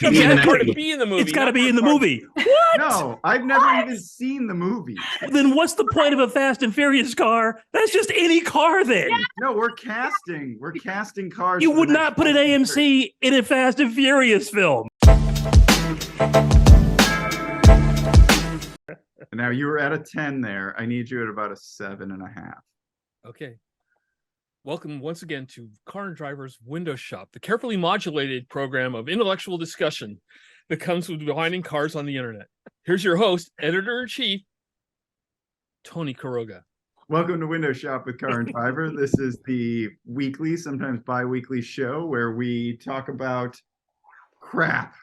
It's got to be in the movie. It's got to be in the movie. What? No, I've never even seen the movie. Then what's the point of a Fast and Furious car? That's just any car then. No, we're casting. We're casting cars. You would not put an AMC in a Fast and Furious film. Now you were at a 10 there. I need you at about a 7.5. Okay. Welcome once again to Car and Driver's Window Shop, the carefully modulated program of intellectual discussion that comes with finding cars on the internet. Here's your host, editor-in-chief, Tony Quiroga. Welcome to Window Shop with Car and Driver. This is the weekly, sometimes bi-weekly show where we talk about crap.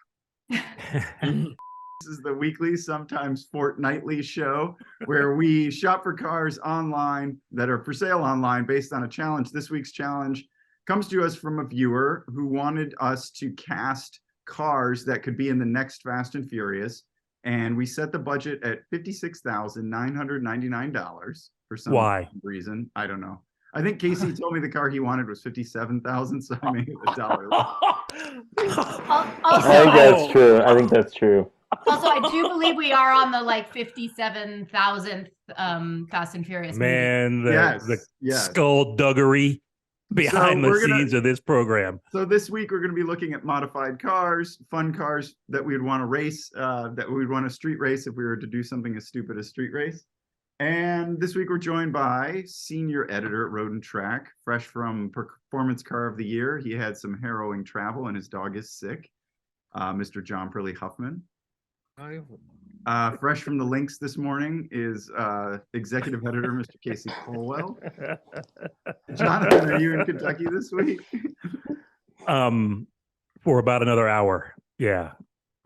This is the weekly, sometimes fortnightly show where we shop for cars online that are for sale online based on a challenge. This week's challenge comes to us from a viewer who wanted us to cast cars that could be in the next Fast and Furious. And we set the budget at $56,999 for some reason. I don't know. I think Casey told me the car he wanted was $57,000, so I made it $1 less. I think that's true. Also, I do believe we are on the 57,000th Fast and Furious Man, movie. the skullduggery behind the scenes of this program. So this week we're going to be looking at modified cars, fun cars that we'd want to race, that we'd want to street race if we were to do something as stupid as street race. And this week we're joined by senior editor at Road and Track, fresh from Performance Car of the Year. He had some harrowing travel and his dog is sick. Mr. John Pearley Huffman. Fresh from the links this morning is executive editor Mr. Casey Colwell. Jonathan, are you in Kentucky this week? For about another hour. Yeah.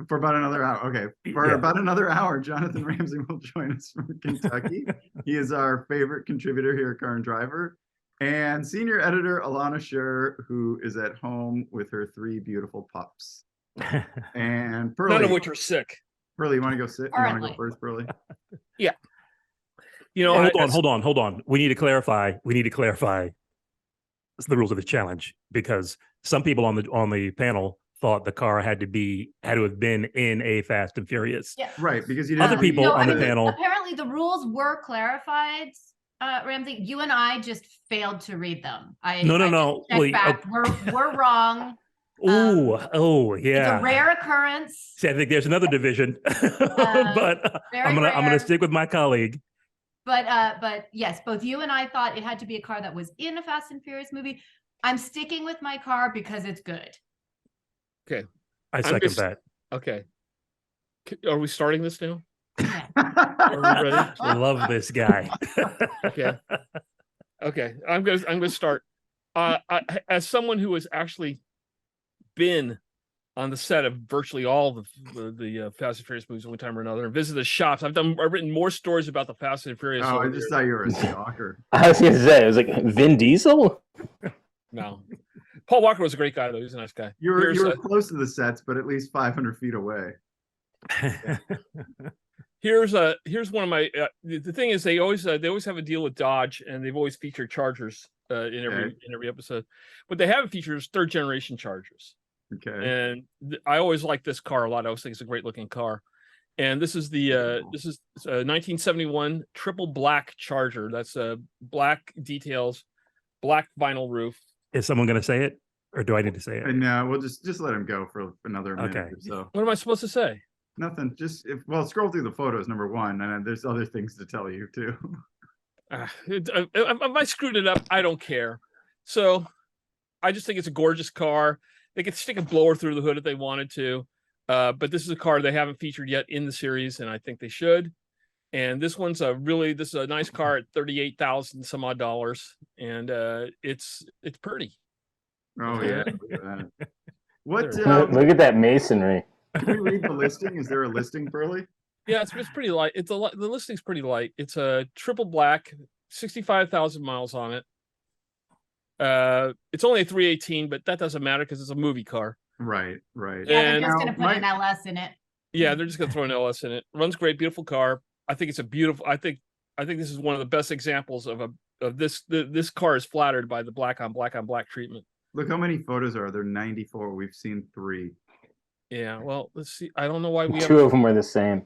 For about another hour. Okay. For about another hour, Jonathon Ramsey will join us from Kentucky. He is our favorite contributor here at Car and Driver. And senior editor Elana Scherr, who is at home with her 3 beautiful pups. And Pearley, none of which are sick. Pearley, you want to go sit? You want to go first, Pearley? Yeah. You know, hold on. We need to clarify the rules of the challenge, because some people on the panel thought the car had to have been in a Fast and Furious. Yeah. Right, because you didn't. Other people on the panel. Apparently, the rules were clarified. Ramsey, you and I just failed to read them. No. We're wrong. Yeah. It's a rare occurrence. See, I think there's another division, but I'm gonna stick with my colleague. But yes, both you and I thought it had to be a car that was in a Fast and Furious movie. I'm sticking with my car because it's good. Okay, I second that. Okay, are we starting this now? Are we ready? I love this guy. Okay. I'm gonna start. As someone who has actually been on the set of virtually all the Fast and Furious movies one time or another, and visited the shops. I've written more stories about the Fast and Furious. Oh, I just thought you were a stalker. I was gonna say, it was like Vin Diesel. No, Paul Walker was a great guy though. He's a nice guy. You were close to the sets, but at least 500 feet away. Here's one of my. The thing is, they always have a deal with Dodge, and they've always featured Chargers in every episode. What they haven't featured is 3rd generation Chargers. Okay. And I always like this car a lot. I always think it's a great looking car. And this is the 1971 triple black Charger. That's black details, black vinyl roof. Is someone going to say it, or do I need to say it? No, we'll just let him go for another minute or so. What am I supposed to say? Nothing. Just scroll through the photos, number 1, and there's other things to tell you too. If I screwed it up, I don't care. So I just think it's a gorgeous car. They could stick a blower through the hood if they wanted to, but this is a car they haven't featured yet in the series, and I think they should. And this one's a nice car at $38,000 some odd dollars, and it's pretty. Oh yeah, look at that. What? Look at that masonry. Can we read the listing? Is there a listing, Pearley? Yeah, it's pretty light. The listing's pretty light. It's a triple black, 65,000 miles on it. It's only a 318, but that doesn't matter because it's a movie car. Right. Yeah, they're just gonna put an LS in it. Yeah, they're just gonna throw an LS in it. Runs great, beautiful car. I think it's a beautiful. I think this is one of the best examples of this. This car is flattered by the black on black treatment. Look how many photos are there. 94. We've seen 3. Yeah, well, let's see. I don't know why we have. Two of them were the same.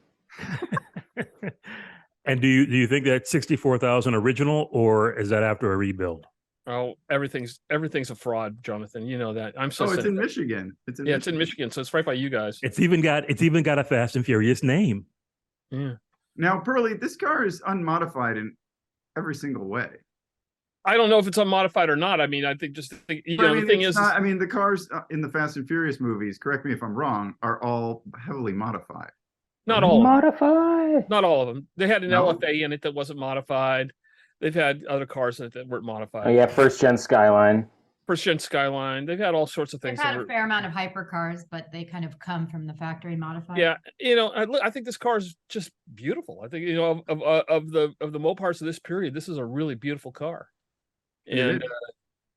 And do you think that's 64,000 original, or is that after a rebuild? Oh, everything's a fraud, Jonathan. You know that. I'm so. Oh, it's in cynical. Michigan. It's in It's in Michigan, so it's right by you guys. It's even got a Fast and Furious name. Yeah. Now, Pearley, this car is unmodified in every single way. I don't know if it's unmodified or not. I mean, I think the thing is, I mean, the cars in the Fast and Furious movies, correct me if I'm wrong, are all heavily modified. not all. Modified. Not all of them. They had an No? LFA in it that wasn't modified. They've had other cars in it that weren't modified. Oh yeah, first gen Skyline. First gen Skyline. They've had all sorts of They've things. had a fair amount of hypercars, but they kind of come from the factory modified. Yeah, I think this car is just beautiful. I think of the Mopars of this period, this is a really beautiful car. It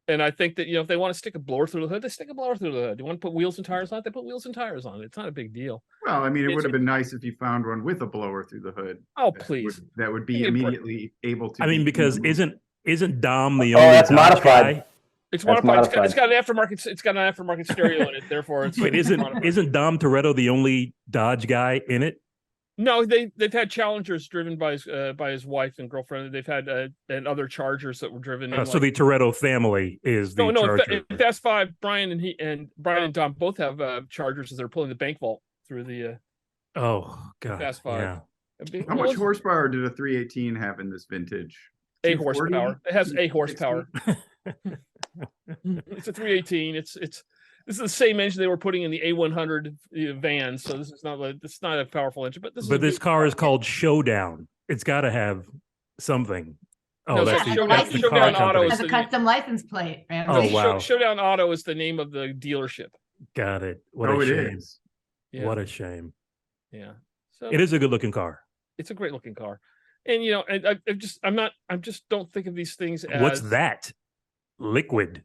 And I think that if they want to stick a blower through the hood, they stick a blower through the hood. They want to put wheels and tires on it, they put wheels and tires on it. It's not a big deal. Well, I mean, it It's- would have been nice if you found one with a blower through the hood. Oh, That please. that would be Give me a break. immediately able to. I mean, be because used. isn't Dom the Oh, only that's Dodge modified. guy? It's That's modified. It's got modified. an aftermarket stereo in it. Therefore, it's Wait, it's modified. isn't Dom Toretto the only Dodge guy in it? No, they've had Challengers driven by his wife and girlfriend. They've had and other Chargers that were driven. In, So the Toretto family is the no, Charger. in Fast Five, Brian and Dom both have Chargers as they're pulling the bank vault through the Oh God, Fast Five. yeah. How much horsepower did a 318 have in this vintage? A 240? horsepower. It has a 260? horsepower. It's a 318. This is the same engine they were putting in the A100 van. So this is not a powerful engine, but This car is called Showdown. It's got to have something. Oh, No, that's yeah, the, Showdown- that's the car Showdown company. Auto is Has a the- custom license plate. Ramsey. Oh, wow. Showdown Auto is the name of the dealership. Got it. What Oh, a it shame. is. Yeah. What a shame. Yeah. So It is a good looking car. it's a great looking car. And and I just don't think of these things as What's that? Liquid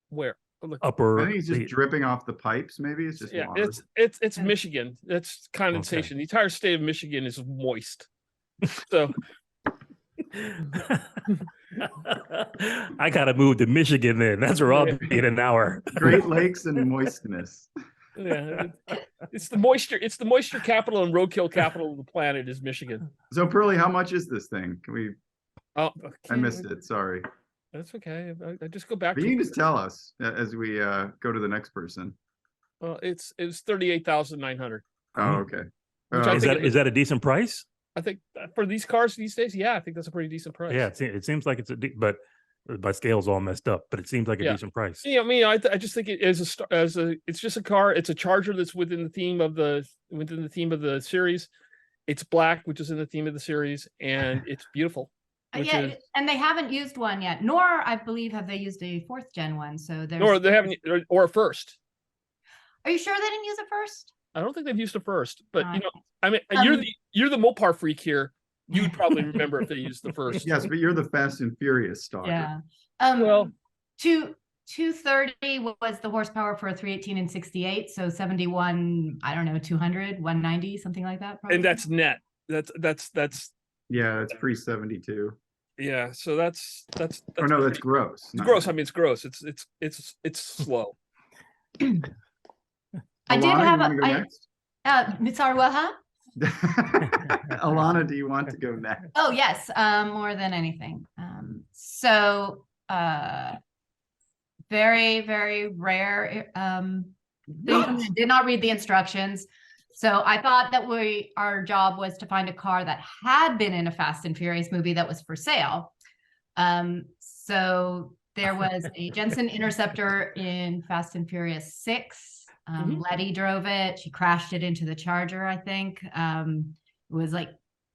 where look, upper. I think it's just the- dripping off the pipes. Maybe it's just yeah, water. it's Michigan. That's condensation. The entire state of Michigan is moist. So I gotta move to Michigan then. That's where I'll be in an hour. Great Lakes and moistness. yeah, it's the moisture capital and roadkill capital of the planet is Michigan. So, Pearley, how much is this thing? Can we? Oh, I missed it. Sorry. That's okay. I just go back But to you can just tell us as we go to the next person. well, it's 38,900. Oh, okay. Which I Is think that is that a decent price? I think for these cars these days, yeah, I think that's a pretty decent price. Yeah, it seems like it's but my scale's all messed up. But it seems like a Yeah. decent price. I mean, I just think it is it's just a car. It's a Charger that's within the theme of the series. It's black, which is in the theme of the series, and it's beautiful. Which Yeah, is, and they haven't used one yet, nor I believe have they used a 4th gen one. So there's. or they haven't, or a first. Are you sure they didn't use it first? I don't think they've used a first, but Alright. I mean, you're the Mopar freak here. You would probably remember if they used the first. Yes, but you're the Fast and Furious stalker. Yeah. Well, 230 was the horsepower for a 318 and 68. So 71, I don't know, 200, 190, something like that. Probably. and that's net. That's Yeah, it's pre 72. yeah. So that's Oh no, that's gross. it's not gross. I net. mean, it's gross. It's slow. I did Elana, have you wanna go next? sorry, what, huh? Alana, do you want to go next? Oh, yes, more than anything. So very, very rare thing. I did not read the instructions. So I thought that our job was to find a car that had been in a Fast and Furious movie that was for sale. So there was a Jensen Interceptor in Fast and Furious 6. Letty drove it. She crashed it into the Charger, I think. It was like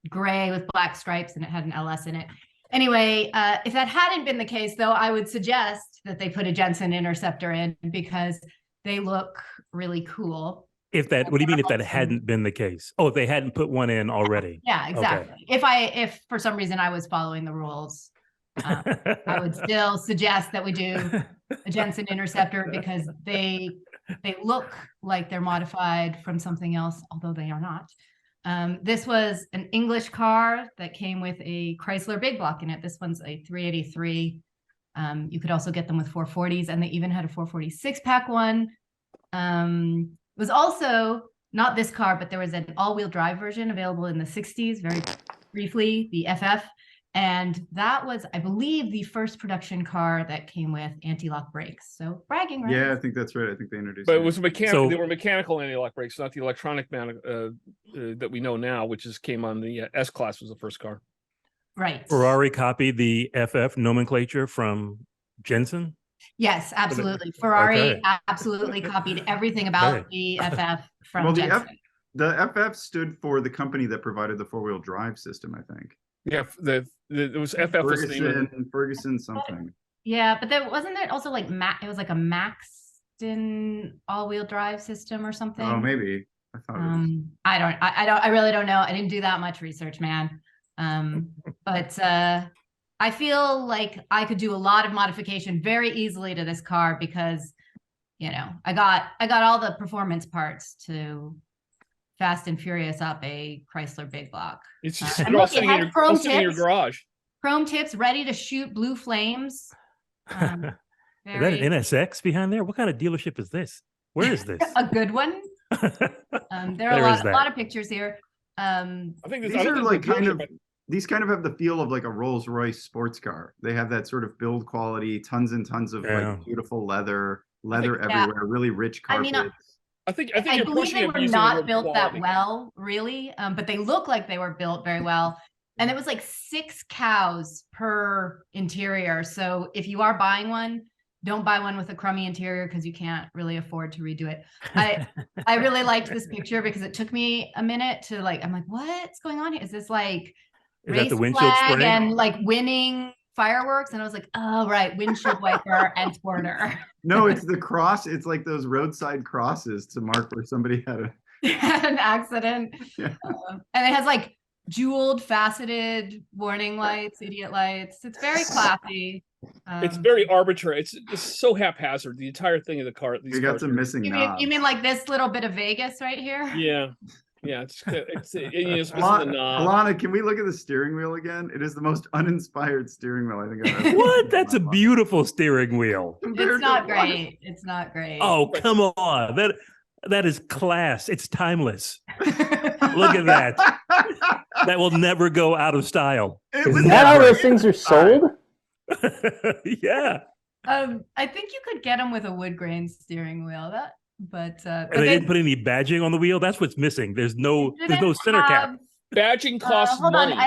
gray with black stripes and it had an LS in it. Anyway, if that hadn't been the case, though, I would suggest that they put a Jensen Interceptor in because they look really cool. What do you mean if that hadn't been the case? Oh, if they hadn't put one in already. Yeah, exactly. If for some reason I was following the rules, I would still suggest that we do a Jensen Interceptor because they look like they're modified from something else, although they are not. This was an English car that came with a Chrysler big block in it. This one's a 383. You could also get them with 440s, and they even had a 440 6-pack one. was also not this car, but there was an all-wheel drive version available in the 60s, very briefly, the FF. And that was, I believe, the first production car that came with anti-lock brakes. So bragging, right? Yeah, I think that's right. I think they introduced But it. it was mechanical. So- They were mechanical anti-lock brakes, not the electronic that we know now, which came on the S class was the first car. Right. Ferrari copied the FF nomenclature from Jensen. Yes, absolutely. Ferrari Okay. absolutely copied everything about the FF from Well, Jensen. the FF stood for the company that provided the four-wheel drive system, I think. Yeah, it was FF was the name of it. Ferguson something. Yeah, but there wasn't it also like it was like a Maxton all-wheel drive system or something. Oh, maybe. I thought it was. I really don't know. I didn't do that much research, man. But I feel like I could do a lot of modification very easily to this car because, you know, I got all the performance parts to Fast and Furious up a Chrysler Big Block. It's just and they're all look, it sitting, has all chrome sitting in your tips. garage. Chrome tips ready to shoot blue flames. Is that an NSX behind there? What kind of dealership is this? Where is this? a good one. There are a lot of pictures here. I think These are like these kind of have the feel of like a Rolls Royce sports car. They have that sort of build quality, tons and tons of like beautiful leather everywhere, really rich carpets. I think I you're believe pushing they it were using the not word built quality. that well, really, but they look like they were built very well. And it was like 6 cows per interior. So if you are buying one, don't buy one with a crummy interior because you can't really afford to redo it. I really liked this picture because it took me a minute to I'm like, what's going on here? Is this like race the windshield flag spray? and like winning fireworks? And I was like, oh, right, windshield wiper and spoiler. No, it's the cross. It's like those roadside crosses to mark where somebody had an accident. Yeah. And it has like jeweled, faceted warning lights, idiot lights. It's very classy. It's very arbitrary. It's so haphazard. The entire thing of the car. You got some missing knobs. You mean like this little bit of Vegas right here? Yeah. It's Elana, can we look at the steering wheel again? It is the most uninspired steering wheel I think I've ever What? seen That's a in my life. beautiful steering wheel. It's not great. It's not great. Oh, come on. That is class. It's timeless. Look at that. That will never go out of style. Is that how those things are sold? Yeah. I think you could get them with a wood grain steering wheel. But And they didn't put any badging on the wheel. That's what's missing. There's no center cap. Badging costs hold money. on,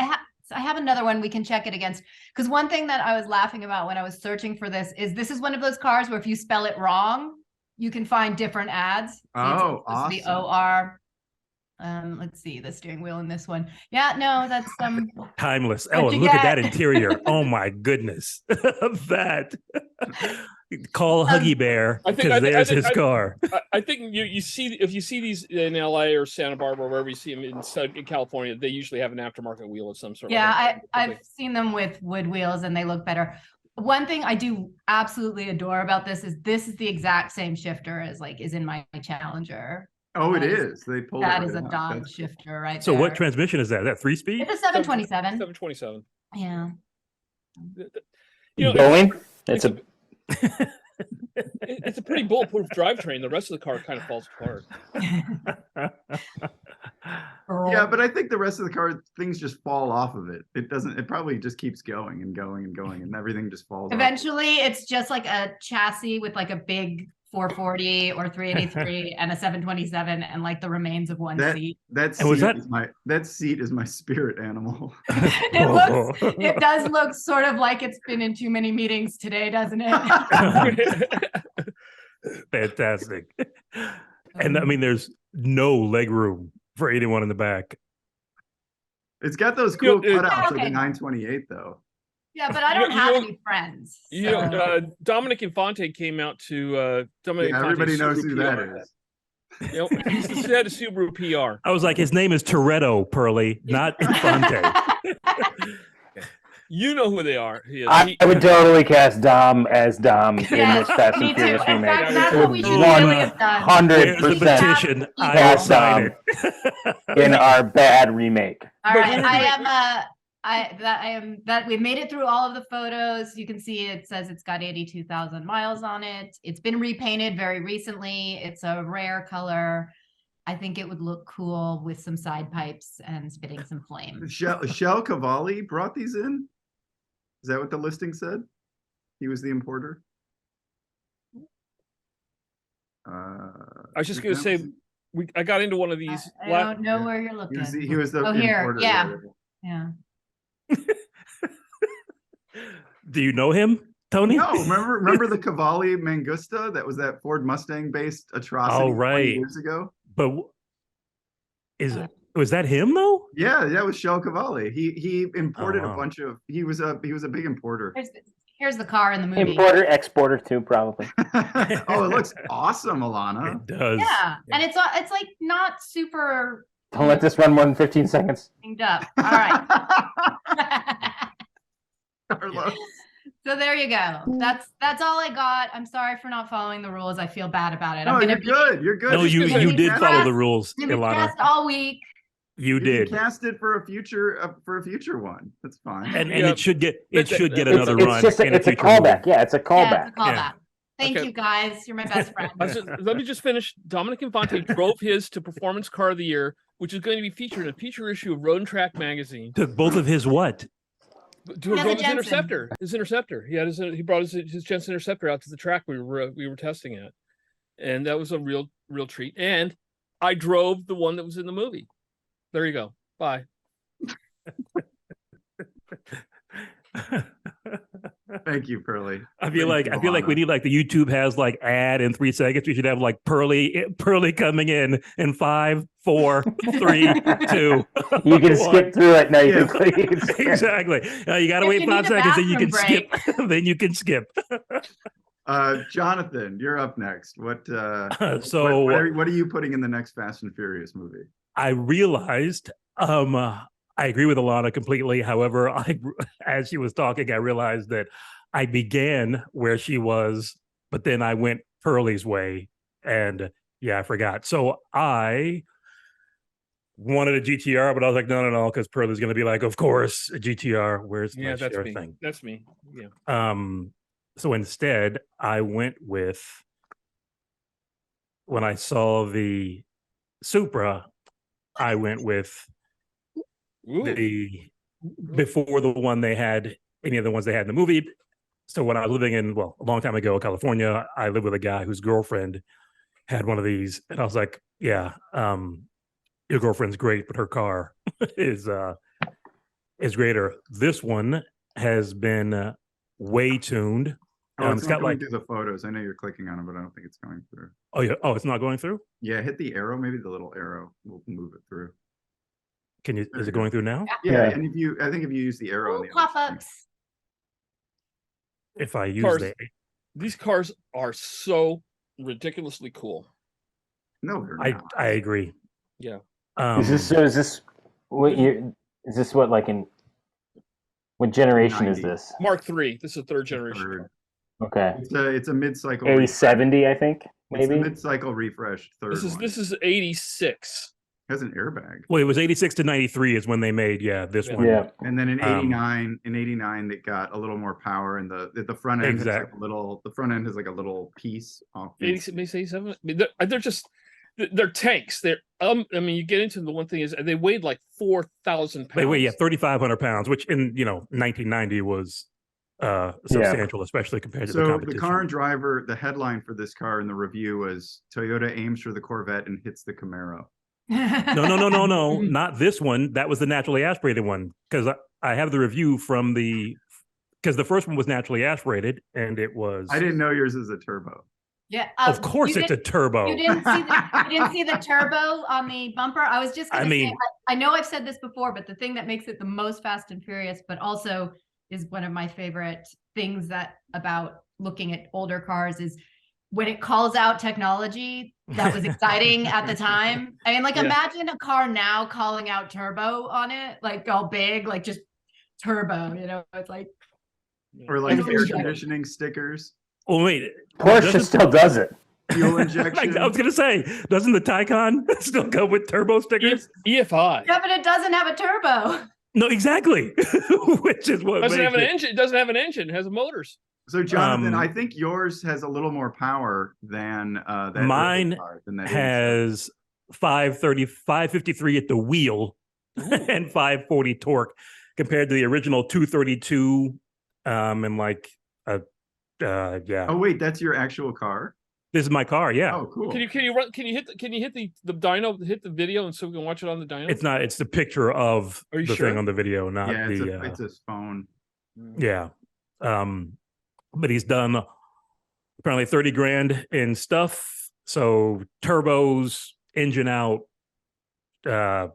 I have another one we can check it against. Because one thing that I was laughing about when I was searching for this is one of those cars where if you spell it wrong, you can find different ads. See, Oh, it's the awesome. OR. Let's see the steering wheel in this one. Yeah, no, that's Timeless. What'd Oh, and you look at get? that interior. Oh my goodness. That. Call Huggy Bear because there's his car. I think you see if you see these in LA or Santa Barbara, wherever you see them in California, they usually have an aftermarket wheel of some sort. Yeah, I've seen them with wood wheels and they look better. One thing I do absolutely adore about this is the exact same shifter as is in my Challenger. Oh, it is. They pulled That it is a out. Dodge shifter right So there. what transmission is that? Is that 3-speed? It's a 727. 727. Yeah. Going? It's a It's a pretty bulletproof drivetrain. The rest of the car kind of falls apart. Yeah, but I think the rest of the car, things just fall off of it. It doesn't. It probably just keeps going and going and going, and everything just falls off. Eventually, it's just like a chassis with like a big 440 or 383 and a 727 and like the remains of one seat. That seat is my spirit animal. It does look sort of like it's been in too many meetings today, doesn't it? Fantastic. And I mean, there's no leg room for anyone in the back. It's got those cool cutouts okay. like a 928 though. Yeah, but I don't have any friends. So. Dominic Infante came out to Dominic Infante, everybody knows who that is. He had a Subaru PR. I was like, his name is Toretto, Pearley, not Infante. You know who they are. I would totally cast Dom as Dom in this Fast Me and too. Furious In remake. fact, that's what we should really have done. There's the 100% petition. I will cast sign Dom it. in our bad remake. All right, we've made it through all of the photos. You can see it says it's got 82,000 miles on it. It's been repainted very recently. It's a rare color. I think it would look cool with some side pipes and spitting some flame. Shell Cavalli brought these in. Is that what the listing said? He was the importer. I was just going to say, I got into one of these. I don't know where you're looking. He was the here. importer. Yeah. Do you know him, Tony? No, remember the Cavalli Mangusta? That was that Ford Mustang based atrocity 20 years ago. But was that him though? Yeah, that was Shell Cavalli. He imported a bunch of. He was a big importer. Here's the car in the movie. Importer, exporter too, probably. Oh, it looks awesome, Elana. It does. Yeah, and it's like not super. Don't let this run more than 15 seconds. Up. All right. Carlos. So there you go. That's all I got. I'm sorry for not following the rules. I feel bad about it. No, you're good. You're good. No, you did follow the rules, Elana. All week. You did. Cast it for a future one. That's fine. And it should get another run. It's a callback. Yeah, it's a callback. Yeah, it's a callback. Yeah. Thank Okay. you guys. You're my best friend. Let me just finish. Dominic Infante drove his to Performance Car of the Year, which is going to be featured in a future issue of Road and Track magazine. Took both of his what? To Yeah, drove the his Jensen. Interceptor. His Interceptor. He brought his Jensen Interceptor out to the track we were testing at, and that was a real treat. And I drove the one that was in the movie. There you go. Bye. Thank you, Pearley. I feel like we need like the YouTube has like ad in 3 seconds. We should have like Pearley coming in 5, 4, 3, 2. You can 1. skip through it. No, you can skip. Exactly. You got to If wait you 5 need a seconds, then you can bathroom skip. Then you can skip. Jonathan, you're up next. What are you putting in the next Fast and Furious movie? I realized I agree with Elana completely. However, as she was talking, I realized that I began where she was, but then I went Pearley's way, and I forgot. So I wanted a GTR, but I was like, no, because Pearley's going to be like, of course, a GTR. Where's my That's share me. thing? That's me. Yeah. So instead, I went with, when I saw the Supra, I went with before the one they had, any of the ones they had in the movie. So when I was living in, a long time ago, California, I lived with a guy whose girlfriend had one of these. And I was like, your girlfriend's great, but her car is greater. This one has been way tuned. It's got going like through the photos. I know you're clicking on it, but I don't think it's going through. Oh yeah. Oh, it's not going through? Yeah, hit the arrow. Maybe the little arrow will move it through. Is it going through now? Yeah. And I think if you use the arrow on the other Pop-ups. If I use these cars are so ridiculously cool. No, they're not. I agree. Yeah. Is this what generation is 90. this? Mark III. This is third generation. Okay. It's a mid-cycle. A70, I think. Maybe Maybe. mid-cycle refreshed third. This is 86. Has an airbag. Well, it was 86 to 93 is when they made this one. Yeah. And then in 89, they got a little more power, and the front end has like the front end has like a little piece off. 86, maybe 87. They're just they're tanks. They're you get into the one thing is they weighed like 4,000 pounds. They weigh 3,500 pounds, which in 1990 was substantial, especially compared to the competition. The car and driver, the headline for this car in the review was Toyota aims for the Corvette and hits the Camaro. No, not this one. That was the naturally aspirated one, because I have the review from because the first one was naturally aspirated, and it was. I didn't know yours is a turbo. Yeah, of course it's a turbo. You didn't see the turbo on the bumper. I was just going to say, I know I've said this before, but the thing that makes it the most Fast and Furious, but also is one of my favorite things about looking at older cars is when it calls out technology that was exciting at the time. I mean, imagine a car now calling out turbo on it, like all big, like just turbo, it's like. Or like air conditioning stickers. Oh, wait. Porsche still does it. Fuel injection. I was going to say, doesn't the Taycan still go with turbo stickers? EFI. Yeah, but it doesn't have a turbo. No, exactly. Which is what Doesn't have an makes it- engine. It doesn't have an engine. It has motors. So Jonathan, Um, I think yours has a little more power than that. early Mine car, than that 87. has 553 at the wheel and 540 torque compared to the original 232 and like yeah. Oh wait, that's your actual car? This is my car, yeah. Oh, cool. Can you run? Can you hit the dyno? Hit the video, and so we can watch it on the dyno. It's not, it's the picture of Are you the sure? thing on the video, not Yeah, it's the it's his phone. yeah. But he's done apparently 30 grand in stuff. So turbos, engine out, and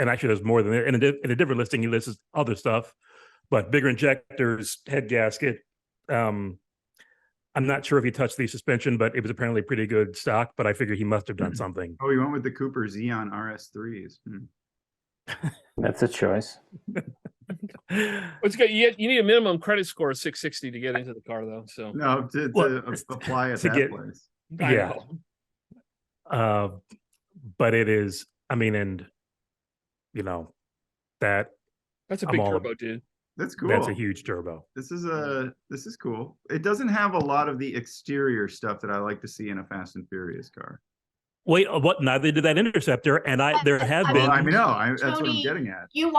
actually there's more than that. In a different listing, he lists other stuff, but bigger injectors, head gasket. I'm not sure if he touched the suspension, but it was apparently pretty good stock, but I figure he must have done something. Oh, you went with the Cooper Xeon RS3s. That's a choice. It's good. You need a minimum credit score of 660 to get into the car, though. So No, to Well, apply at to that get- place. I Yeah. know. But it is, I mean, and you know, that That's a I'm big all- turbo, dude. That's cool. that's a huge turbo. This is cool. It doesn't have a lot of the exterior stuff that I like to see in a Fast and Furious car. Wait, what? Neither did that Interceptor, and there have I been. Well, I mean, no, that's what I'm Tony, getting at. You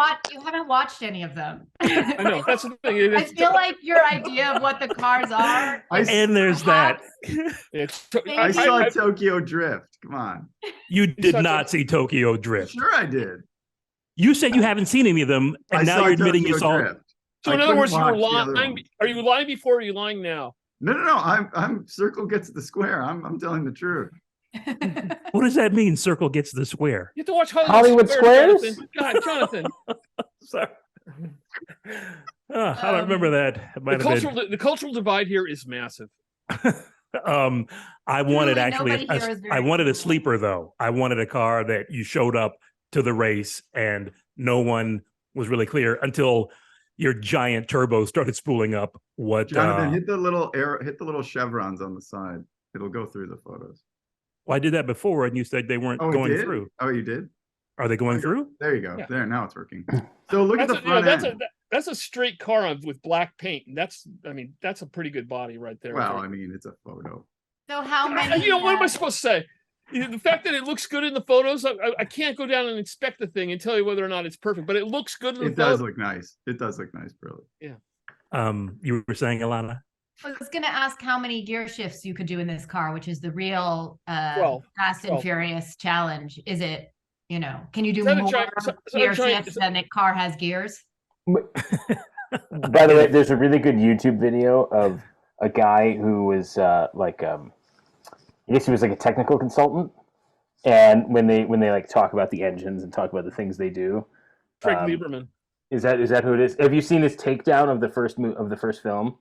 haven't watched any of them. I know. That's the thing. I feel like your idea of what the cars are. And there's that. It's, I saw Tokyo Drift. Come on. You did saw not see Tokyo Drift. Sure, I did. You said you haven't seen any of them, and I now saw you're admitting you Tokyo saw. Drift. so I in other couldn't words, you were watch the other lying. ones. Are you lying before? Or are you lying now? No. I'm Circle gets the square. I'm telling the truth. What does that mean? Circle gets the square. You have to watch Hollywood Squares? Jonathan. God, Jonathan. Sorry. I don't remember that. It the might have been. cultural divide here is massive. I wanted Truly, actually, nobody here is very I wanted a cool. sleeper though. I wanted a car that you showed up to the race and no one was really clear until your giant turbo started spooling up. What? Jonathan, hit the little arrow, hit the little chevrons on the side. It'll go through the photos. Well, I did that before, and you said they weren't Oh, it going did? through. Oh, you did? Are they going through? There you go. Yeah. There, now it's working. So look That's at the front end. that's a straight car with black paint. And that's a pretty good body right there. Well, I mean, it's a photo. So how many? You know, what am I supposed to say? The fact that it looks good in the photos, I can't go down and inspect the thing and tell you whether or not it's perfect, but it looks good in the It does photos. look nice. It does look nice, Pearley. You were saying, Elana? I was going to ask how many gear shifts you could do in this car, which is the real 12. Fast and 12. Furious challenge. Is it, can you do Is that a more giant- is that a gear giant- shifts than a car has gears? By the way, there's a really good YouTube video of a guy who was I guess he was like a technical consultant, and when they like talk about the engines and talk about the things they do, Craig Lieberman. is that who it is? Have you seen his takedown of the first film?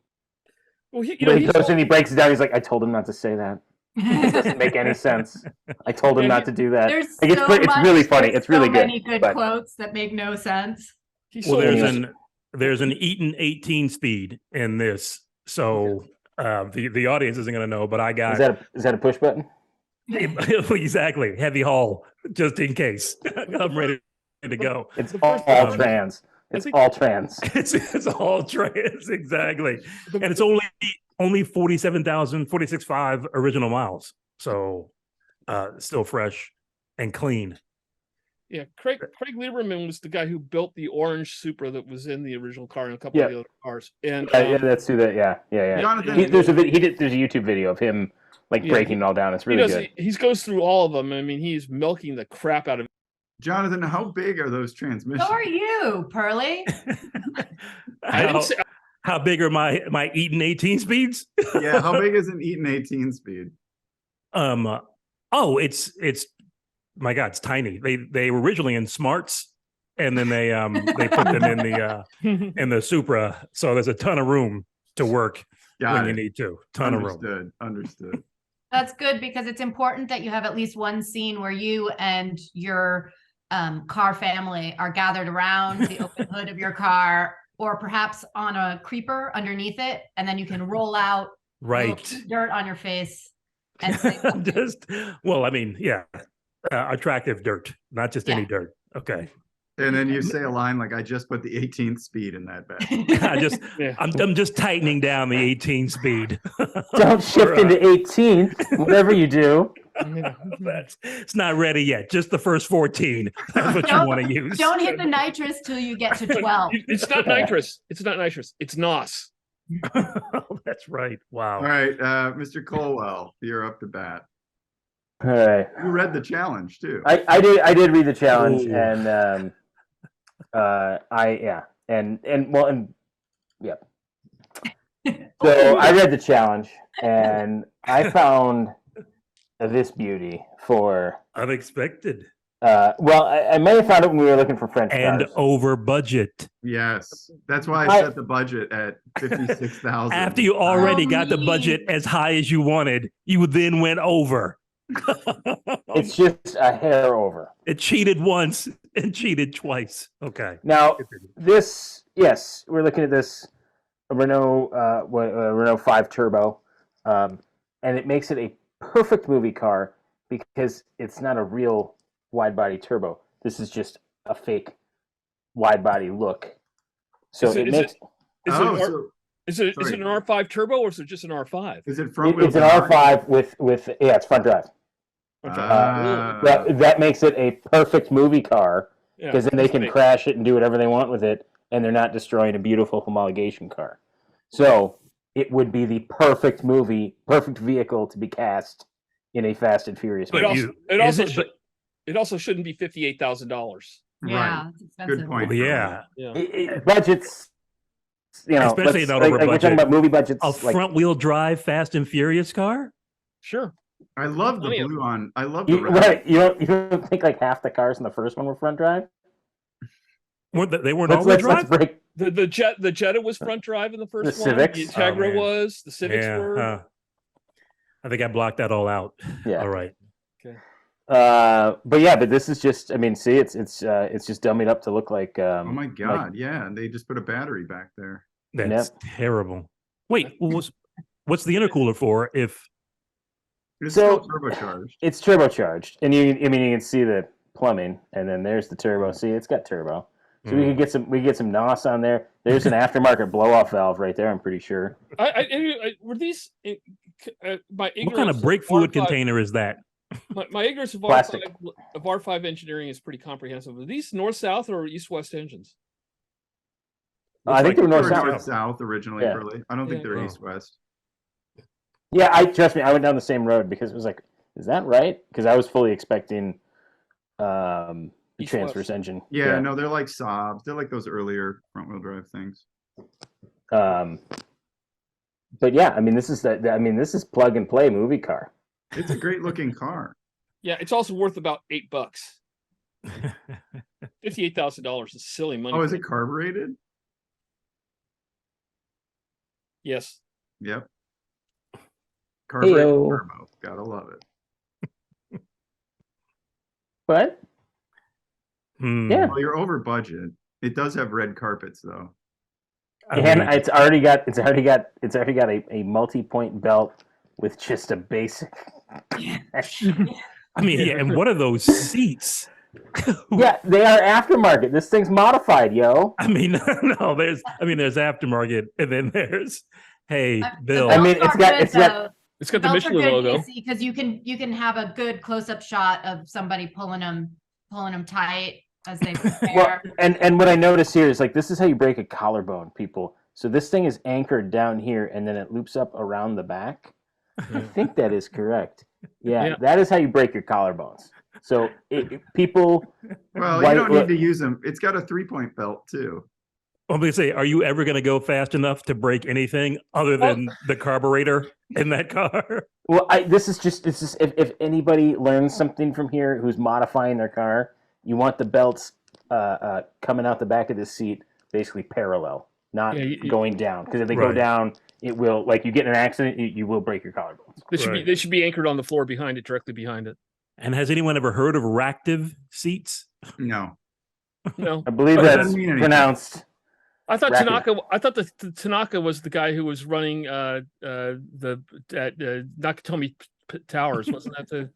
Well, he goes and he breaks it down. He's like, I told him not to say that. It doesn't make any sense. I told him Yeah, not to do that. There's Like, it's so pretty- it's much- really funny. there's It's really so good, many good but- quotes that make no sense. Well, there's an Eaton 18 speed in this, so the audience isn't going to know, but I got Is that a push button? exactly heavy haul just in case. I'm ready to go. It's The all first- trans. It's think- all trans. It's all trans, exactly, and it's only 46,500 original miles, so still fresh and clean. Yeah, Craig Lieberman was the guy who built the orange Supra that was in the original car and a couple of the other cars. And Yeah, that's who that. Yeah. Jonathan, There's a YouTube video of him like Yeah, breaking it all down. It's really good. he goes through all of them. I mean, he's milking the crap out of it. Jonathan, how big are those transmissions? So are you, Pearly? I didn't say How big are my Eaton 18 speeds? Yeah, how big is an Eaton 18 speed? It's my God, it's tiny. They were originally in Smarts, and then they put them in the Supra. So there's a ton of room to work Got when it. you need to. Ton of room. Understood. That's good because it's important that you have at least one scene where you and your car family are gathered around the open hood of your car, or perhaps on a creeper underneath it, and then you can roll out Right. dirt on your face. And say something. Attractive dirt, not just any dirt. Okay. And then you say a line like, "I just put the 18th speed in that bag." I'm just tightening down the 18 speed. Don't shift into 18th, whatever you do. It's not ready yet. Just the first 14. That's what you want to use. Don't hit the nitrous till you get to 12. It's not nitrous. It's not nitrous. It's NOS. That's right. Wow. All right, Mr. Colwell, you're up to bat. All right. You read the challenge too. I did read the challenge, Ooh. and So I read the challenge, and I found this beauty for Unexpected well, I may have found it when we were looking for French and cars. over budget. Yes, that's why I set the budget at 56,000. After you already Oh, got the me. budget as high as you wanted, you then went over. It's just a hair over. It cheated once and cheated twice. Okay. Now, this, yes, we're looking at this Renault Renault 5 Turbo, and it makes it a perfect movie car because it's not a real wide body turbo. This is just a fake wide body look. So Is it- it is makes Is it an R5 turbo or is it just an R5? Is it front wheel it's an drive? R5 with it's front drive. Okay. That makes it a perfect movie car Yeah, because then they that's can big. crash it and do whatever they want with it, and they're not destroying a beautiful homologation car. So it would be the perfect vehicle to be cast in a Fast and Furious But movie. it also shouldn't be $58,000. Yeah, Right. it's expensive. Good point. Yeah. Yeah. Budgets, Especially not over we're talking budget. about movie budgets. A front wheel drive Fast and Furious car? Sure. I love the Plenty of blue on. I love the you, red. right, you don't think like half the cars in the first one were front drive? They weren't all-wheel Let's drive? break. The Jetta was front drive in the first The one. Civics? The Integra man. was. The Civics were. Yeah. I think I blocked that all out. Yeah. All right. But this is just. I mean, see, it's just dummied up to look like. Oh my god! Yeah, and they just put a battery back there. That's terrible. Wait, what's the intercooler for if It's So- still turbocharged. It's turbocharged, and you can see the plumbing, and then there's the turbo. See, it's got turbo. So we could get some NOS on there. There's an aftermarket blow-off valve right there. I'm pretty sure. Were these? My what kind of brake fluid container is that? My ignorance of Plastic. R5 engineering is pretty comprehensive. Are these north-south or east-west engines? I think they were They were north-south. north-south originally, Yeah. Pearley. I don't think Yeah. they're Oh. east-west. Yeah, trust me. I went down the same road because it was like, is that right? Because I was fully expecting the East-west. transverse engine. Yeah, no, they're like Saabs. They're like those earlier front-wheel drive things. But yeah, I mean, this is plug and play movie car. It's a great-looking car. Yeah, it's also worth about $8. $58,000 is silly money. Oh, is it carbureted? Yes. Yep. Carbureted Heyo. turbo. Gotta love it. But yeah, Well, you're over budget. It does have red carpets though. and it's already got a multi-point belt with just a basic. I mean, yeah, and what are those seats? Yeah, they are aftermarket. This thing's modified, yo. I mean, no, there's aftermarket, and then there's, hey, Bill. I mean, it's got It's got the Michelin logo. because you can have a good close-up shot of somebody pulling them tight as they well, prepare. and what I noticed here is like this is how you break a collarbone, people. So this thing is anchored down here, and then it loops up around the back. I think that is correct. Yeah, that is how you break your collarbones. So people. Well, you don't need to use them. It's got a 3-point belt too. I'm going to say, are you ever going to go fast enough to break anything other than the carburetor in that car? Well, this is if anybody learns something from here who's modifying their car, you want the belts coming out the back of the seat basically parallel, not going down. Because if they go down, it will, like you get in an accident, you will break your collarbones. They should be anchored on the floor behind it, directly behind it. And has anyone ever heard of Ractive seats? No. No. I believe that's pronounced. I thought Racket. Tanaka. I thought the Tanaka was the guy who was running the Nakatomi Towers. Wasn't that the?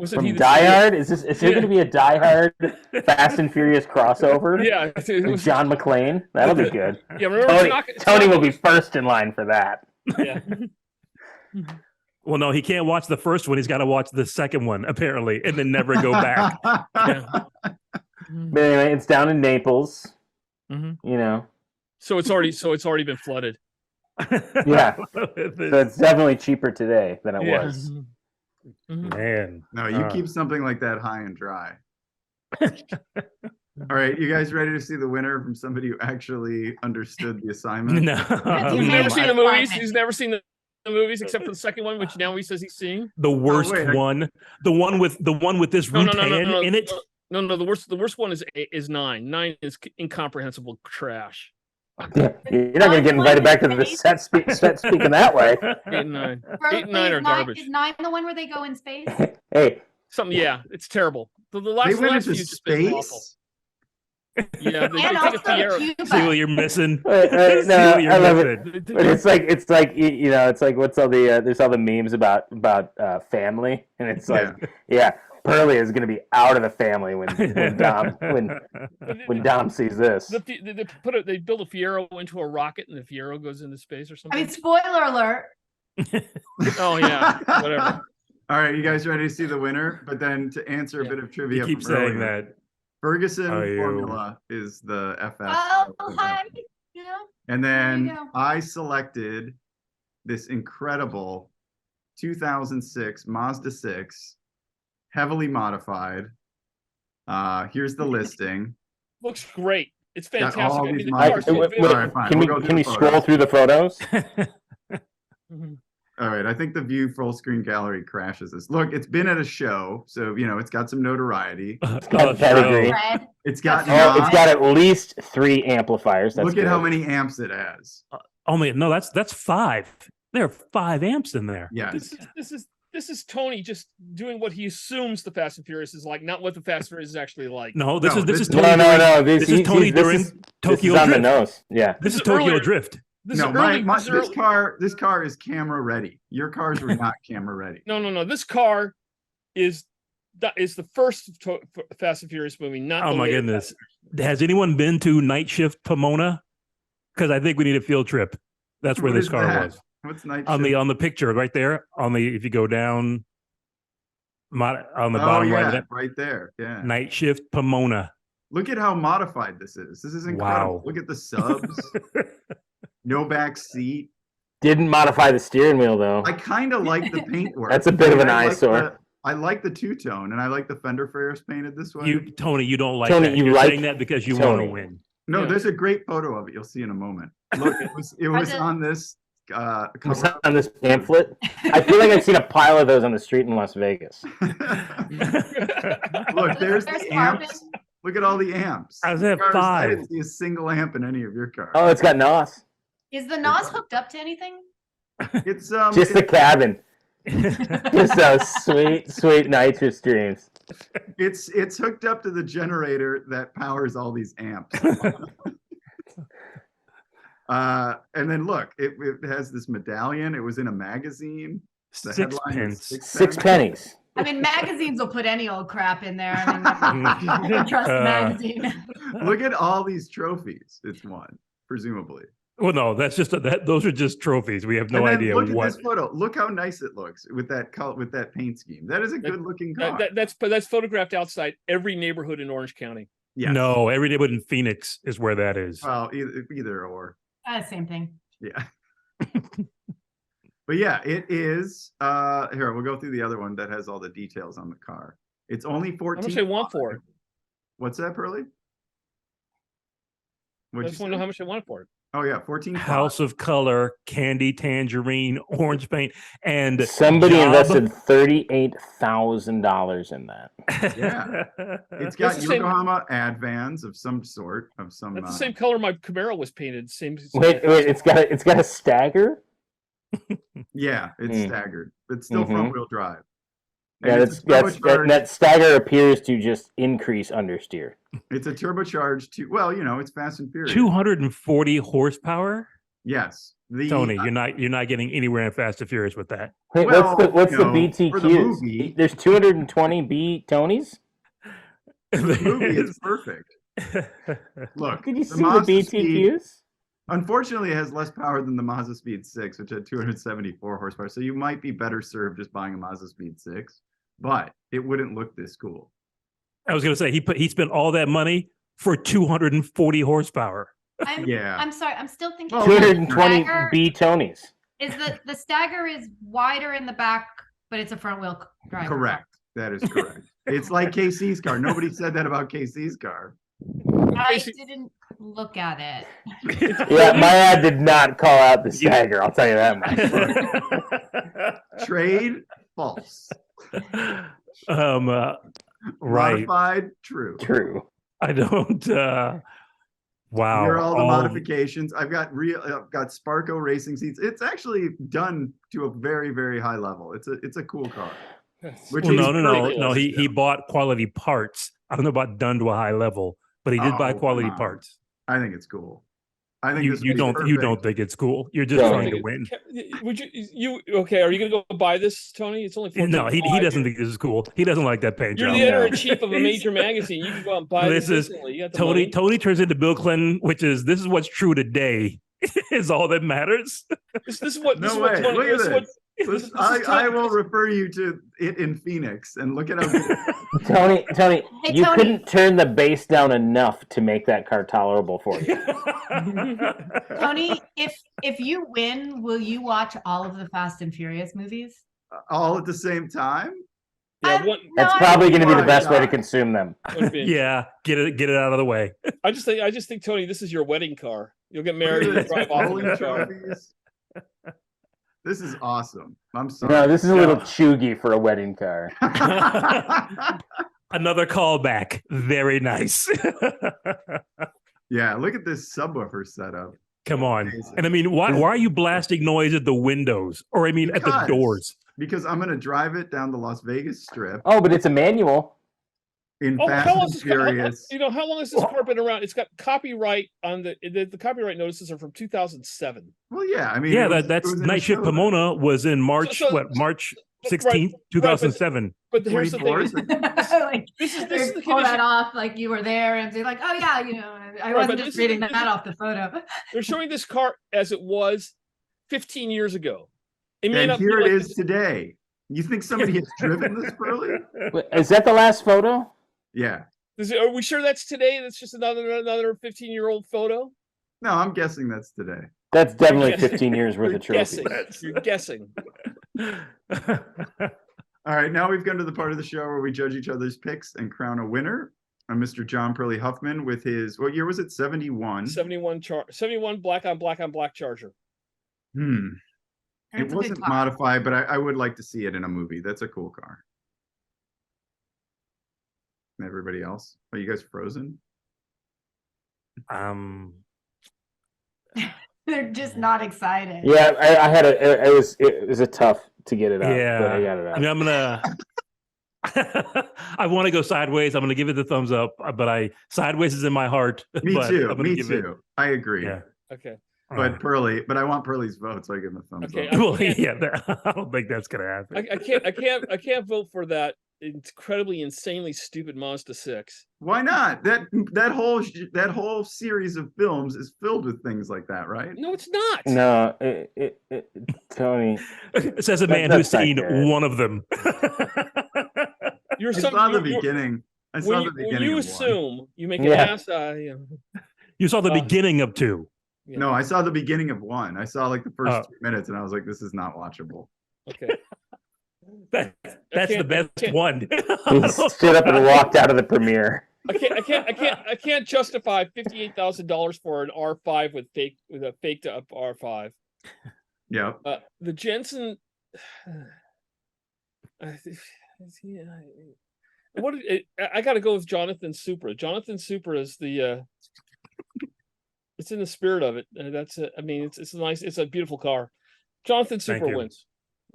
Was it From he that Die said it? Hard? Is there going to be a Die Hard Fast and Furious crossover? Yeah, it With was John McClane? That'll be good. Yeah, remember Tony will be first in line for that. Yeah. Well, no, he can't watch the first one. He's got to watch the second one, apparently, and then never go back. Yeah. But anyway, it's down in Naples. Mhm. You know. So it's already been flooded. Yeah. So it's definitely cheaper today than it Yeah. was. Mhm. Man. No, you keep something like that high and dry. All right, you guys ready to see the winner from somebody who actually understood the assignment? No. He's Yeah. never seen the movies. Assignment. He's never seen the movies except for the second one, which now he says he's seeing. The worst wait, one. The one with this No, Rutan in it. No, the worst one is 9. 9 is incomprehensible trash. Yeah, you're not going to get invited back to the set speaking that way. 8 and 9. Berkeley, 8 and 9 are is garbage. Is 9 the one where they go in space? Hey, Something, yeah, it's terrible. The They last went last into few just been awful. space. Yeah, they And took also a Fiero. Cuba. See what you're missing. no, See what you're I love it. missing. But it's like you know, it's like what's all the there's all the memes about family, and it's like yeah, Pearley is going to be out of the family when Dom sees this. They build a Fiero into a rocket, and the Fiero goes into space or I something. mean, spoiler alert. Oh yeah, whatever. All right, you guys ready to see the winner? But then to answer a bit of trivia, You keep from saying earlier, that. Ferguson Are you- Formula is the FS. Oh, hi. You know, And There you then go. I selected this incredible 2006 Mazda 6, heavily modified. Here's the listing. Looks great. It's Got fantastic. all I mean, these the modified- car's so Wait, vivid. All right, fine. Can We'll go we through the scroll photos. through the photos? Mhm. All right, I think the view full screen gallery crashes this. Look, it's been at a show, so you know it's got some notoriety. got pedigree. Red. It's got Oh, it's knobs. got at least 3 amplifiers. That's Look at how good. many amps it has. Oh man, no, that's 5. There are 5 amps in there. Yes. This is Tony just doing what he assumes the Fast and Furious is like, not what the Fast and Furious is actually like. No, this No, is this- Tony. No. This is Tony during this Tokyo is on the Drift. nose. Yeah. This is This is Tokyo earlier. Drift. This No, is early, this is this early- car is camera ready. Your cars were not camera ready. No. This car is the first Fast and Furious movie. Not Oh the my later goodness. Fast Has anyone been to Night Shift Pomona? Because I think we need a field trip. That's where What this is car that? was. What's night On shift? the picture right there. If you go down on the Oh, bottom yeah, right of that, right there. Yeah. Night Shift Pomona. Look at how modified this is. This is incredible. Wow. Look at the subs. No back seat. Didn't modify the steering wheel though. I kind of like the paintwork. That's a bit of an I like eyesore. I like the two-tone, and I like the fender flares painted this way. Tony, you don't like Tony, that. you You're like saying that because you want to Tony. win. No, Yeah. there's a great photo of it. You'll see in a moment. Look, it was on this It was cover. on this pamphlet. I feel like I've seen a pile of those on the street in Las Vegas. Look, there's There's the amps. Look at all the amps. I was at Cars- I 5. didn't see a single amp in any of your cars. Oh, it's got NOS. Is the NOS hooked up to anything? It's Just the cabin. Just those sweet nitrous streams. it's hooked up to the generator that powers all these amps. And then look, it has this medallion. It was in a magazine. The headline is Sixpence. 6 pennies. I mean, magazines will put any old crap in there. I mean, you can trust the magazine. Look at all these trophies. It's won, presumably. Well, no, that's just those are just trophies. We have no And then idea look at what. this photo. Look how nice it looks with that color, with that paint scheme. That is a good looking car. that's photographed outside every neighborhood in Orange County. Yes. No, every neighborhood in Phoenix is where that is. Well, either or. Same thing. Yeah. But yeah, it is. Here, we'll go through the other one that has all the details on the car. It's only 14. How much they want for it? What's that, Pearly? I What'd just you want to know say? how much they want for it. Oh yeah, 14. House of Color, candy, tangerine, orange paint, and Somebody job. invested $38,000 in that. Yeah. It's got That's the same- Yokohama ad vans of some sort, of some. That's the same color my Camaro was painted. Same. Wait, it's got a stagger. Yeah, it's Hmm. staggered. It's still Mhm. front wheel drive. And Yeah, it's a that turbocharged- stagger appears to just increase understeer. It's a turbocharged. Well, you know, it's Fast and Furious. 240 horsepower. Yes. Tony, you're not getting anywhere in Fast and Furious with that. Wait, Well, what's the for the BTQs? movie- There's 220 B Tonys. For the movie, it's perfect. Look, Did you see the Mazda Speed, BTQs? unfortunately, it has less power than the Mazda Speed 6, which had 274 horsepower. So you might be better served just buying a Mazda Speed 6, but it wouldn't look this cool. I was going to say he spent all that money for 240 horsepower. I'm sorry. I'm still thinking. Well, 220 Stagger B Tonys. is the stagger is wider in the back, but it's a front wheel drive. Correct. That is correct. It's like KC's car. Nobody said that about KC's car. I didn't look at it. Yeah, my ad did not call out the stagger. I'll tell you that much. Trade, false. Right. Modified, true. True. I don't. Wow. Here are all the modifications. I've got Sparco racing seats. It's actually done to a very, very high level. It's a cool car. Which Well, is no. ridiculous. He bought quality parts. I don't know about done to a high level, but he did buy Oh, quality come on. parts. I think it's cool. I think this You would be don't perfect. think it's cool. You're just No. trying to win. Would you okay? Are you gonna go buy this, Tony? It's only No, he $14.95. doesn't think this is cool. He doesn't like that paint You're job. the editor in No. chief of a major magazine. You can go out and buy This this is instantly. You got the Tony. money. Tony turns into Bill Clinton, which is this is what's true today. Is all that matters. This is what. This No is what way. Tony, Look at this is what- this. this is I Tony- will refer you to it in Phoenix and look at how good Tony, Hey, you Tony. couldn't turn the bass down enough to make that car tolerable for you. Tony, if you win, will you watch all of the Fast and Furious movies? all at the same time. Yeah, one, That's No, probably going to be the my best way to God. consume them. one being- Yeah, get it out of the way. I just think Tony, this is your wedding car. You'll get Look married at and this, drive off in bowling the car. trophies. This is awesome. I'm sorry. No, this is a little chuggy for a wedding car. Another callback. Very nice. Yeah, look at this subwoofer setup. Come on. Amazing. And I mean, why are you blasting noise at the windows? Or I mean at the Because- doors? Because I'm gonna drive it down the Las Vegas Strip Oh, but it's a manual. in Oh, Fast how long and has this car, Furious. how long has this car been around? It's got copyright on the copyright notices are from 2007. Well, yeah, I mean, Yeah, it was- that's it was in Night a Shift show then. Pomona was in March, So- March right, 16th, 2007. But here's the 24? thing: Like, this is they the pull that condition. off like you were there and be like, oh yeah, I Right, wasn't but just this is reading the- that off the photo. They're showing this car as it was 15 years ago. It may And not be here it like is this- today. You think somebody has driven this, Pearley? Wait, is that the last photo? Yeah. Are we sure that's today? That's just another 15-year-old photo. No, I'm guessing that's today. That's definitely guessing. 15 years worth You're of trophies. guessing. You're guessing. All right, now we've come to the part of the show where we judge each other's picks and crown a winner. Mr. John Pearley Huffman with his, what year was it? 71. 71 black on black Charger. It It's a good wasn't car. modified, but I would like to see it in a movie. That's a cool car. And everybody else? Are you guys frozen? They're just not excited. Yeah, I had it was a tough to get it out. Yeah. But I got it out. I mean, I'm gonna. I want to go sideways. I'm gonna give it the thumbs up, but sideways is in my heart. Me but too. I'm gonna Me give too. I agree. Yeah. Okay. But I want Pearley's vote, so I give him a thumbs Okay, up. well, yeah, I don't think that's gonna happen. I can't vote for that incredibly insanely stupid Mazda 6. Why not? That whole series of films is filled with things like that, right? No, it's not. No, Tony. It says a man who's that's seen accurate. one of them. You're I saw the beginning. I saw the beginning. When you of one. assume you make an Yeah. ass, You saw the Uh, beginning of two. yeah. No, I saw the beginning of one. I saw like the first Oh. 2 minutes, and I was like, "This is not watchable." Okay. That's the can't- best can't- one. He stood up and walked out of the premiere. I can't justify $58,000 for an R5 with a faked up R5. Yeah. The Jensen. I got to go with Jonathon Supra. Jonathon Supra is the. It's in the spirit of it. That's it. I mean, it's nice. It's a beautiful car. Jonathon Thank Supra you. wins.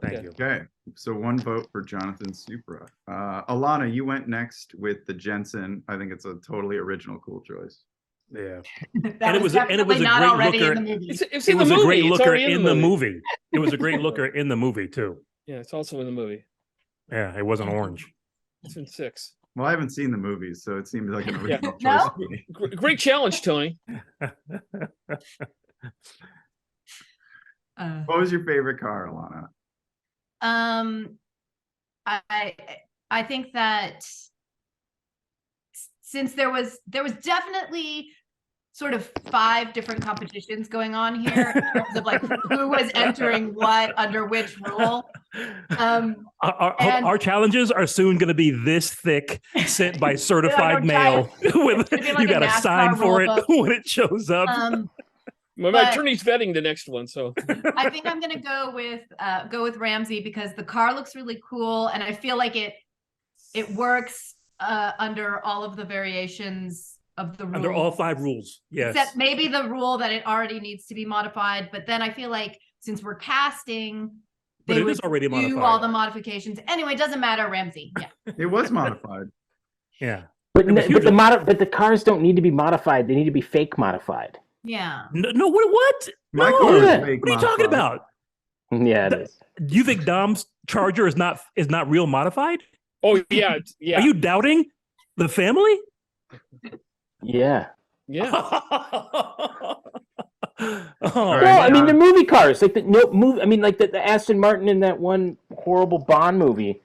Thank Okay. you. Okay. So one vote for Jonathon Supra. Elana, you went next with the Jensen. I think it's a totally original, cool choice. Yeah. That And it was a definitely not great already looker. in the movie. It's It in the was a movie. great It's looker already in the movie. It was a great looker in the movie too. Yeah, it's also in the movie. Yeah, it wasn't orange. It's in 6. Well, I haven't seen the movies, so it seems like an original choice No? for me. Great challenge, Tony. What was your favorite car, Elana? I think that since there was definitely sort of 5 different competitions going on here in terms of like who was entering what under which rule. Our challenges are soon going to be this thick, sent by certified mail. With, It'd be like you a got to NASCAR sign for it rule book. when it shows up. My But- attorney's vetting the next one, so I think I'm gonna go with Ramsey because the car looks really cool, and I feel like it works under all of the variations of the rules. Under all 5 rules, yes. Except maybe the rule that it already needs to be modified. But then I feel like since we're casting, But they it would is already do modified. all the modifications. Anyway, it doesn't matter, Ramsey. Yeah. It was modified. Yeah. But It was huge. but the cars don't need to be modified. They need to be fake modified. Yeah. No, what? My No. car is Yeah. fake What are you talking modified. about? Yeah, it is. Do you think Dom's Charger is not real modified? oh yeah, yeah, Are you doubting the family? Yeah. yeah. Oh, All right, Well, I mean, now- the movie cars, like the Aston Martin in that one horrible Bond movie.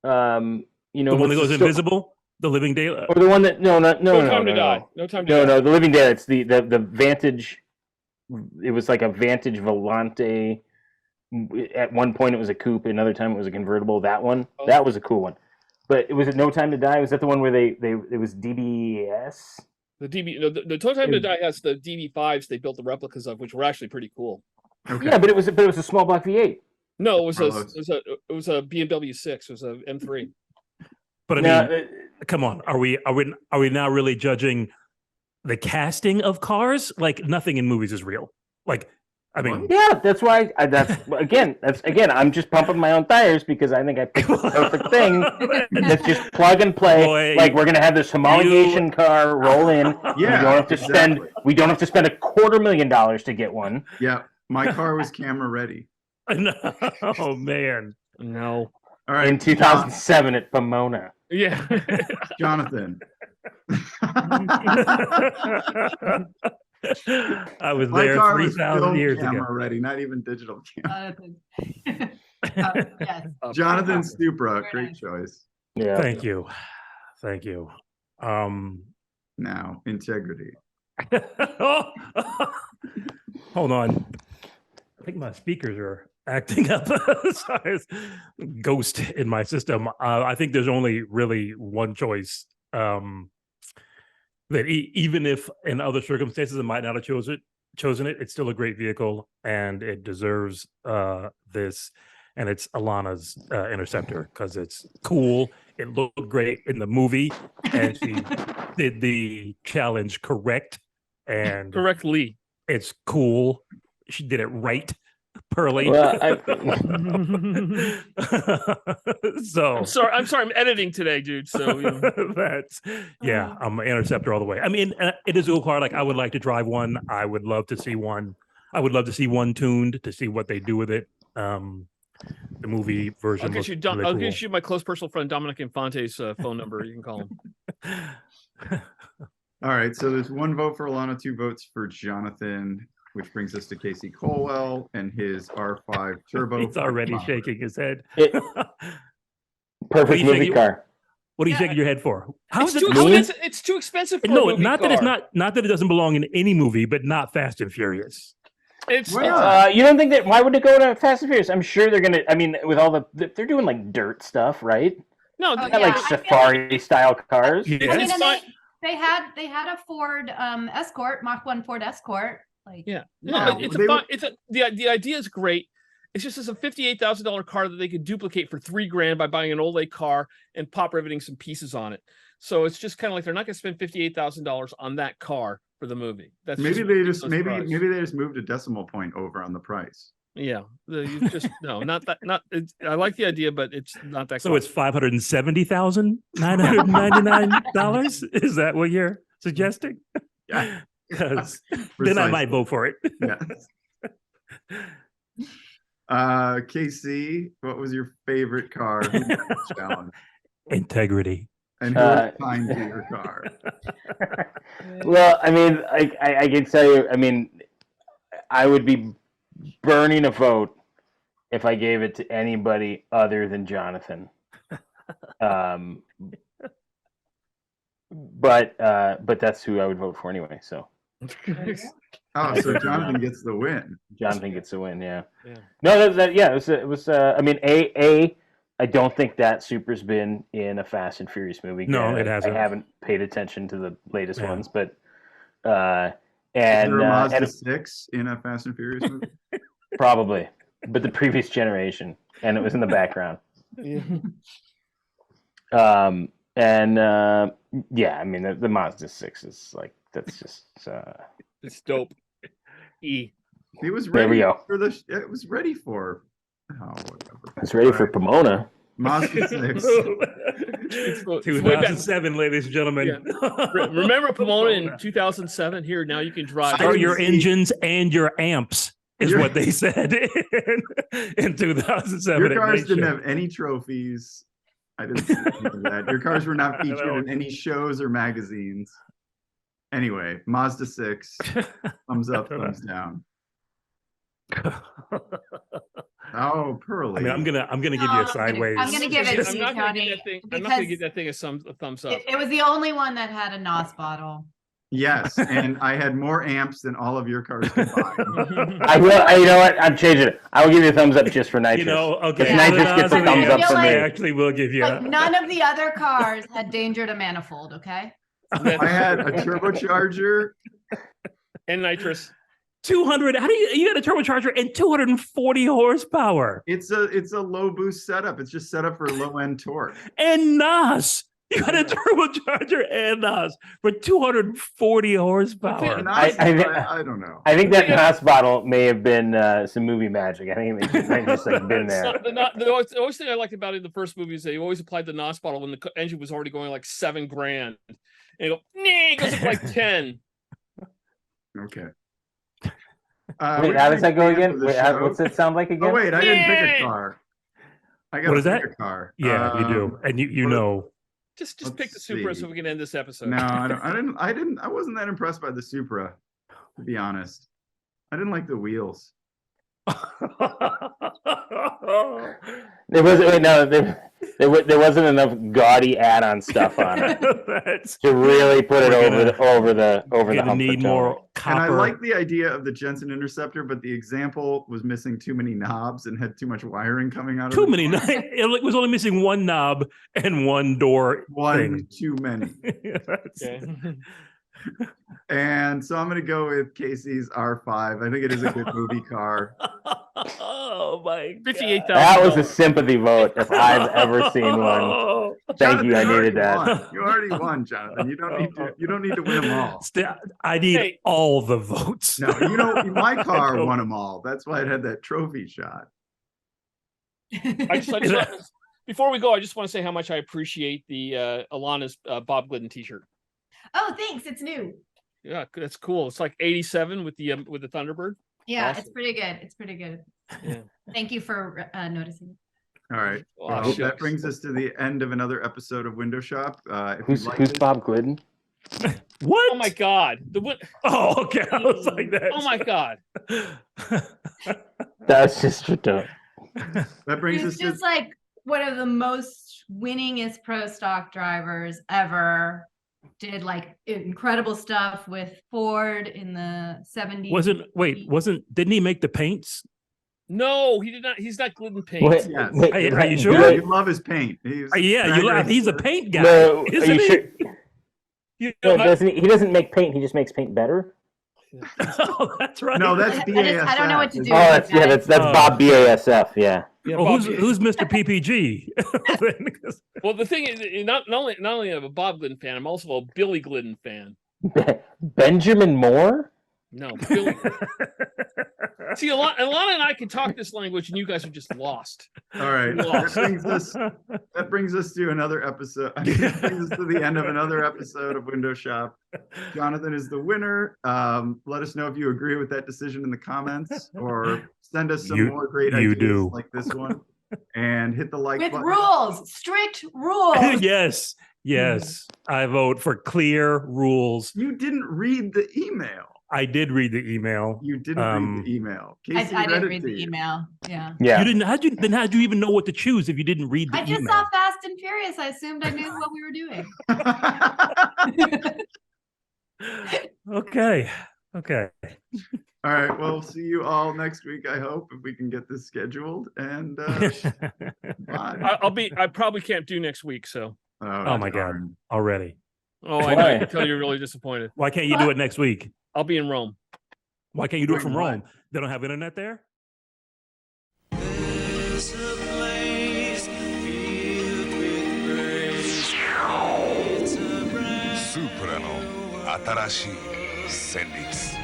You know, the one that what's goes the invisible, the living day. or the one that no, No time to die. no. No time to No, die. the Living Dead. It's the Vantage. It was like a Vantage Volante. At one point, it was a coupe. Another time, it was a convertible. That one, Oh. that was a cool one. But it was No Time to Die. Was that the one where it was DBS? The DB, no, the No Time to Die has the DB5s they built the replicas of, which were actually pretty cool. Okay. Yeah, but it was a small block V8. No, it was Carlos. a BMW 6. It was a M3. But I Now, mean, come on, are we now really judging the casting of cars? Like nothing in movies is real. Like, I mean, yeah, that's why. That's again. I'm just pumping my own tires because I think I picked the perfect thing. That's just plug and play. Boy, like we're gonna have this homologation car roll in. Yeah, we don't have to spend. exactly. We don't have to spend $250,000 to get one. Yeah, my car was camera ready. no, oh man, No. All right, In 2007 at Pomona. Yeah. Jonathan. I was My there car was 3,000 still years camera ago. ready, not even digital camera. Yes. Jonathan Supra, Very great nice. choice. Yeah. Thank you. Now, integrity. Hold on. I think my speakers are acting up. Sorry, it's ghost in my system. I think there's only really one choice. That even if in other circumstances I might not have chosen it, it's still a great vehicle and it deserves this. And it's Elana's Interceptor because it's cool. It looked great in the movie, and she did the challenge correct. And Correctly. it's cool. She did it right, Pearley. Well, So I'm sorry. I'm editing today, dude. So you know. that's I'm an Interceptor all the way. I mean, it is a cool car. Like I would like to drive one. I would love to see one. I would love to see one tuned to see what they do with it. The movie version. I'll get you. really I'll cool. get you my close personal friend Dominic Infante's phone number. You can call him. All right, so there's 1 vote for Elana, 2 votes for Jonathan, which brings us to Casey Colwell and his R5 Turbo. He's already shaking his head. Perfect you movie think- car. What are you shaking your head for? How It's is too it? expensive. It's too expensive for a No, movie not that car. it's not that it doesn't belong in any movie, but not Fast and Furious. It's Well, You don't think that? Why would it go to Fast and Furious? I'm sure they're gonna. I mean, with all they're doing like dirt stuff, right? no. Oh, Not yeah, like I feel safari style cars. Yeah. I mean, It's and fine. they had a Ford Escort, Mach 1 Ford Escort. Like, Yeah, Yeah, no, it's they a were- fun, it's a the idea is great. It's just it's a $58,000 car that they could duplicate for $3,000 by buying an old lake car and pop riveting some pieces on it. So it's just kind of like they're not going to spend $58,000 on that car for the movie. That's maybe just they just ridiculous price. maybe they just moved a decimal point over on the price. Yeah, you just no, not that. Not it's, I like the idea, but it's not that. So car. it's $570,999. Is that what you're suggesting? Yeah. Because then I Precisely. might vote for it. Yes. KC, what was your favorite car? Who won the challenge? Integrity. And who was kind to your car? Well, I mean, I can tell you, I mean, I would be burning a vote if I gave it to anybody other than Jonathon. But that's who I would vote for anyway. So Oh, so Jonathon gets the win. Jonathon gets the win. Yeah. Yeah. No, it was. I mean, I don't think that Supra's been in a Fast and Furious movie. No, it hasn't. I haven't paid attention to the latest Yeah. ones, but Is there a Mazda 6 in a Fast and Furious movie? probably, but the previous generation, and it was in the background. Yeah. Yeah, I mean, the Mazda 6 is like, that's just. It's dope. E. He was There ready we go. for the. It was ready for. Oh, whatever. It's ready for Pomona. Mazda 6. It's way back. 2007, ladies and gentlemen. Remember Pomona in 2007? Here, now you can drive. Start didn't your see- engines and your amps is Your- what they said in 2007. Your at cars Night didn't Show. have any trophies. I didn't see any of that. Your cars were not I featured know. in any shows or magazines. Anyway, Mazda 6. Thumbs up, I don't know. thumbs down. Oh, Pearly. I mean, I'm gonna give you a sideways. I'm gonna give it to I'm you, not gonna Tony, give that thing. I'm not gonna because give that thing a thumbs up. it was the only one that had a NOS bottle. Yes, and I had more amps than all of your cars combined. You know what? I'm changing it. I will give you a thumbs up just for nitrous. You know, okay. Because nitrous gets a thumbs up from I me. actually will give you. Like none of the other cars had danger to manifold. Okay. I had a turbocharger. And nitrous. 200. How do you got a turbocharger and 240 horsepower It's a low boost setup. It's just set up for low end torque. and NOS? You got a turbocharger and NOS for 240 horsepower. And I I don't know. I think that NOS bottle may have been some movie magic. I think it might just like been It's there. not- the always thing I liked about it in the first movie is they always applied the NOS bottle when the engine was already going like $7,000. And you go, nah, it goes up like 10. Okay. Wait, how does that go again? Wait, what's it sound like again? Oh wait, I didn't pick a Yeah. car. I got What to is pick that? a car. Yeah, you do, and you what- know. Just Let's pick the Supra see. so we can end this episode. No, I wasn't that impressed by the Supra, to be honest. I didn't like the wheels. There wasn't. Wait, no, there wasn't enough gaudy add-on stuff on it That's to really put it We're over the gonna hump. need for more Tony. And I copper. like the idea of the Jensen Interceptor, but the example was missing too many knobs and had too much wiring coming out of Too it. many. It was only missing one knob and one door One thing. too many. That's- Okay. And so I'm going to go with Casey's R5. I think it is a good movie car. Oh my God. $58,000. That was a sympathy vote if I've ever seen one. Thank you. I Jonathan, needed that. won. You already won, Jonathan. You don't need to win them all. I need Hey. all the votes. No, my car won them all. That's why it had that trophy shot. Before we go, I just want to say how much I appreciate the Elana's Bob Glidden T-shirt. Oh, thanks. It's new. Yeah, that's cool. It's like 87 with the Thunderbird. Yeah, Awesome. it's pretty good. It's pretty good. Yeah. Thank you for noticing. All right. Oh, Well, that shucks. brings us to the end of another episode of Window Shop. If Who's you'd like who's to- Bob Glidden? What? Oh my God. Oh, okay. I was like that. Oh my God. That's just dope. That brings us He's to just like one of the most winningest pro stock drivers ever. Did like incredible stuff with Ford in the 70s. Didn't he make the paints? No, he did not. He's not Glidden Paint. Wait, Yes. wait, Are you do sure? you love his paint. Yeah, you laugh. He's a paint guy. No, are isn't you he? sure? You No, know, he doesn't make paint. He just makes paint better. oh, that's right. No, that's I don't know what to BASF. do. Oh, that's Oh. Bob BASF. Yeah. Yeah, Oh, Bob- who's Mr. PPG? well, the thing is, not only am I a Bob Glidden fan, I'm also a Billy Glidden fan. Benjamin Moore. No. See, Alana and I can talk this language, and you guys are just lost. All right. Lost. That brings us to another episode. That brings us to the end of another episode of Window Shop. Jonathon is the winner. Let us know if you agree with that decision in the comments, or send us some more great ideas like this one. And hit the like button. With rules, strict rules. Yes. I vote for clear rules. You didn't read the email. I did read the email. You didn't read the email. Casey I didn't it read to the you. email. Yeah. Yeah. You didn't. How'd you even know what to choose if you didn't read the I just email? saw Fast and Furious. I assumed I knew what we were doing. Okay. All right. Well, see you all next week, I hope, if we can get this scheduled. And bye. I probably can't do next week, so. Oh my God. Already. Oh, I know. I can tell you're really disappointed. Why can't you do it next week? I'll be in Rome. Why can't you do it from Rome? They don't have internet there? Supra の新しい旋律。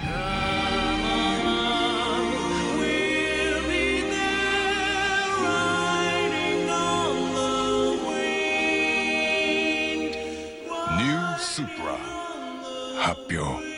New Supra 発表。